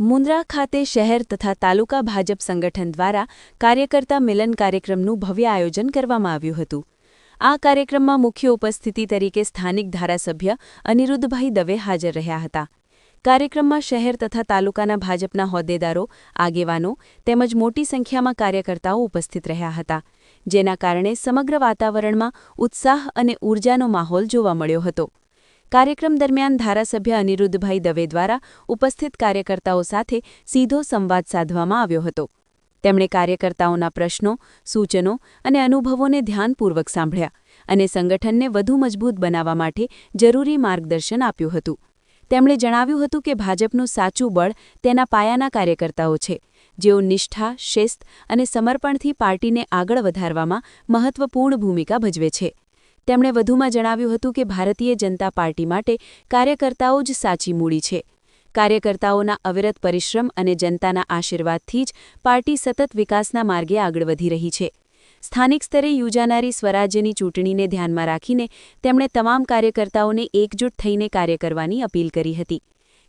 મુન્દ્રા ખાતે શહેર તથા તાલુકા ભાજપ સંગઠન દ્વારા કાર્યકર્તા મિલન કાર્યક્રમનું ભવ્ય આયોજન કરવામાં આવ્યું હતું. આ કાર્યક્રમમાં મુખ્ય ઉપસ્થિતિ તરીકે સ્થાનિક ધારાસભ્ય અનિરુદ્ધભાઈ દવે હાજર રહ્યા હતા. કાર્યક્રમમાં શહેર તથા તાલુકાના ભાજપના હોદ્દેદારો, આગેવાનો તેમજ મોટી સંખ્યામાં કાર્યકર્તાઓ ઉપસ્થિત રહ્યા હતા, જેના કારણે સમગ્ર વાતાવરણમાં ઉત્સાહ અને ઊર્જાનો માહોલ જોવા મળ્યો હતો. કાર્યક્રમ દરમિયાન ધારાસભ્ય અનિરુદ્ધભાઈ દવે દ્વારા ઉપસ્થિત કાર્યકર્તાઓ સાથે સીધો સંવાદ સાધવામાં આવ્યો હતો. તેમણે કાર્યકર્તાઓના પ્રશ્નો, સૂચનો અને અનુભવોને ધ્યાનપૂર્વક સાંભળ્યા અને સંગઠનને વધુ મજબૂત બનાવવા માટે જરૂરી માર્ગદર્શન આપ્યું હતું. તેમણે જણાવ્યું હતું કે ભાજપનું સાચું બળ તેના પાયાના કાર્યકર્તાઓ છે, જેઓ નિષ્ઠા, શિસ્ત અને સમર્પણથી પાર્ટીને આગળ વધારવામાં મહત્વપૂર્ણ ભૂમિકા ભજવે છે. તેમણે વધુમાં જણાવ્યું હતું કે ભારતીય જનતા પાર્ટી માટે કાર્યકર્તાઓ જ સાચી મૂડી છે. કાર્યકર્તાઓના અવિરત પરિશ્રમ અને જનતાના આશીર્વાદથી જ પાર્ટી સતત વિકાસના માર્ગે આગળ વધી રહી છે. સ્થાનિક સ્તરે યોજાનારી સ્વરાજ્યની ચૂંટણીને ધ્યાનમાં રાખીને તેમણે તમામ કાર્યકર્તાઓને એકજૂટ થઈને કાર્ય કરવાની અપીલ કરી હતી.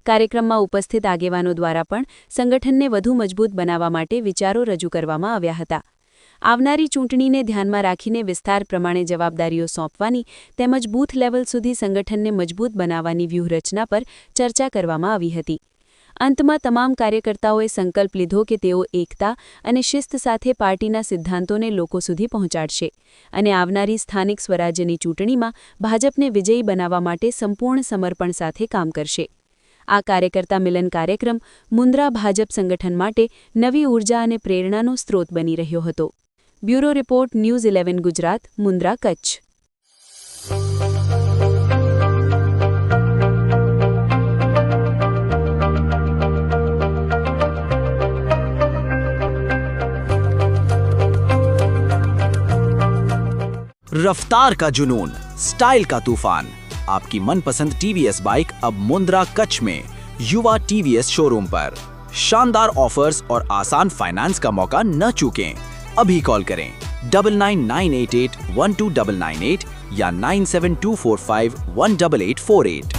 કાર્યક્રમમાં ઉપસ્થિત આગેવાનો દ્વારા પણ સંગઠનને વધુ મજબૂત બનાવવા માટે વિચારો રજૂ કરવામાં આવ્યા હતા. આવનારી ચૂંટણીને ધ્યાનમાં રાખીને વિસ્તાર પ્રમાણે જવાબદારીઓ સોંપવાની તેમજ બૂથ લેવલ સુધી સંગઠનને મજબૂત બનાવવાની વ્યૂહરચના પર ચર્ચા કરવામાં આવી હતી. અંતમાં તમામ કાર્યકર્તાઓએ સંકલ્પ લીધો કે તેઓ એકતા અને શિસ્ત સાથે પાર્ટીના સિદ્ધાંતોને લોકો સુધી પહોંચાડશે અને આવનારી સ્થાનિક સ્વરાજ્યની ચૂંટણીમાં ભાજપને વિજયી બનાવવા માટે સંપૂર્ણ સમર્પણ સાથે કામ કરશે. આ કાર્યકર્તા મિલન કાર્યક્રમ મુન્દ્રા ભાજપ સંગઠન માટે નવી ઊર્જા અને પ્રેરણાનો સ્ત્રોત બની રહ્યો હતો. Bureau report, news 11 Gujarat, Mundra, Kutch. रफ्तार का जुनून, स्टाइल का तूफान, आपकी मनपसंद टीवीएस बाइक अब मुंद्रा कच्छ में युवा टीवीएस शोरूम पर. शानदार ऑफर्स और आसान फाइनेंस का मौका न चूकें. अभी कॉल करें 9998812998 या 9724518848.